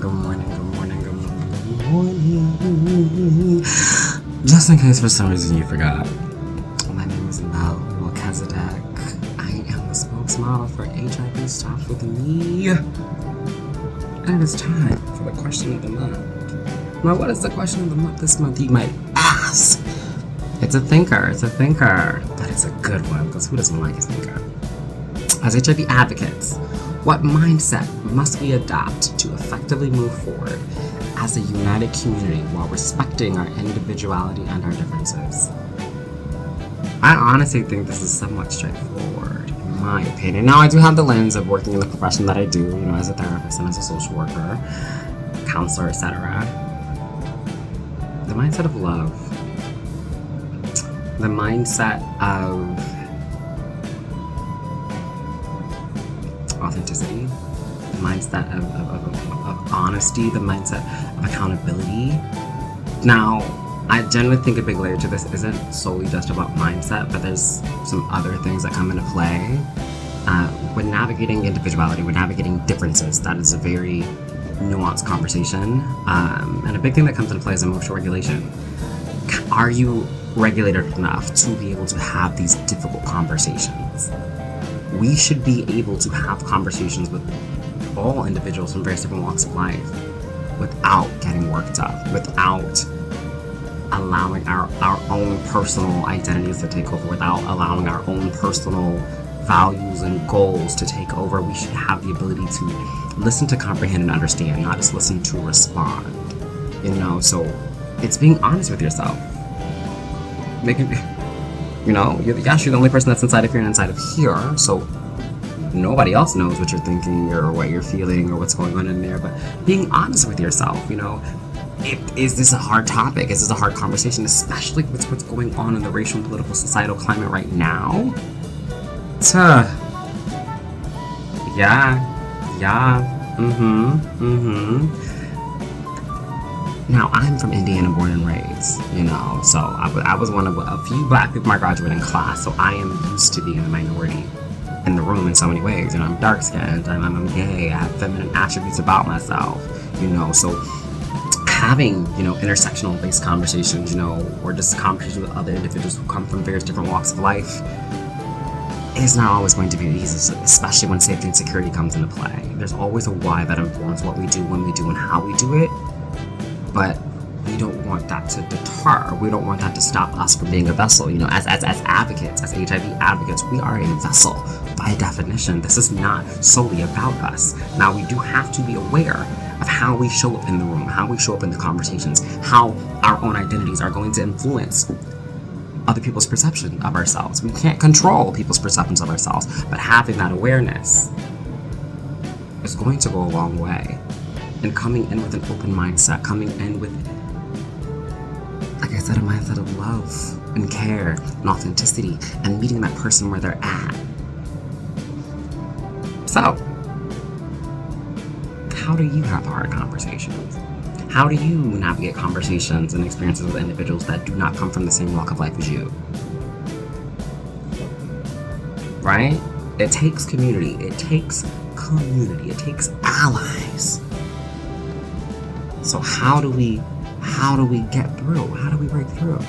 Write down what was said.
good morning, good morning, good morning, good morning. Just in case for some reason you forgot, my name is Mel Melchizedek. I am the spokesmodel for HIV Stops With Me. And it's time for the question of the month. Now, what is the question of the month this month, you might ask? It's a thinker, but it's a good one, because who doesn't like a thinker? As HIV advocates, what mindset must we adopt to effectively move forward as a united community while respecting our individuality and our differences? I honestly think this is somewhat straightforward, in my opinion. Now, I do have the lens of working in the profession that I do, as a therapist and as a social worker, counselor, etc. The mindset of love, the mindset of authenticity, the mindset of honesty, the mindset of accountability. Now, I generally think a big layer to this isn't solely just about mindset, but there's some other things that come into play. When navigating individuality, when navigating differences, that is a very nuanced conversation. And a big thing that comes into play is emotional regulation. Are you regulated enough to be able to have these difficult conversations? We should be able to have conversations with all individuals from various different walks of life without getting worked up, without allowing our own personal identities to take over, without allowing our own personal values and goals to take over. We should have the ability to listen to comprehend and understand, not just listen to respond. So it's being honest with yourself. You're the only person that's inside of here and inside of here, so nobody else knows what you're thinking or what you're feeling or what's going on in there, but being honest with yourself, is this a hard topic? Is this a hard conversation, especially with what's going on in the racial and political societal climate right now? Now, I'm from Indiana, born and raised, so I was one of a few black people in my graduating class, so I am used to being the minority in the room in so many ways. I'm dark-skinned, I'm gay, I have feminine attributes about myself, so having, intersectional-based conversations, or just conversations with other individuals who come from various different walks of life is not always going to be easy, especially when safety and security comes into play. There's always a why that informs what we do, when we do, and how we do it. But we don't want that to deter. We don't want that to stop us from being a vessel. As advocates, as HIV advocates, we are a vessel by definition. This is not solely about us. Now, we do have to be aware of how we show up in the room, how we show up in the conversations, how our own identities are going to influence other people's perception of ourselves. We can't control people's perceptions of ourselves, but having that awareness is going to go a long way. And coming in with an open mindset, coming in with, like I said, a mindset of love and care and authenticity and meeting that person where they're at. So, how do you have hard conversations? How do you navigate conversations and experiences with individuals that do not come from the same walk of life as you? Right? It takes community. It takes allies. So how do we get through? How do we break through?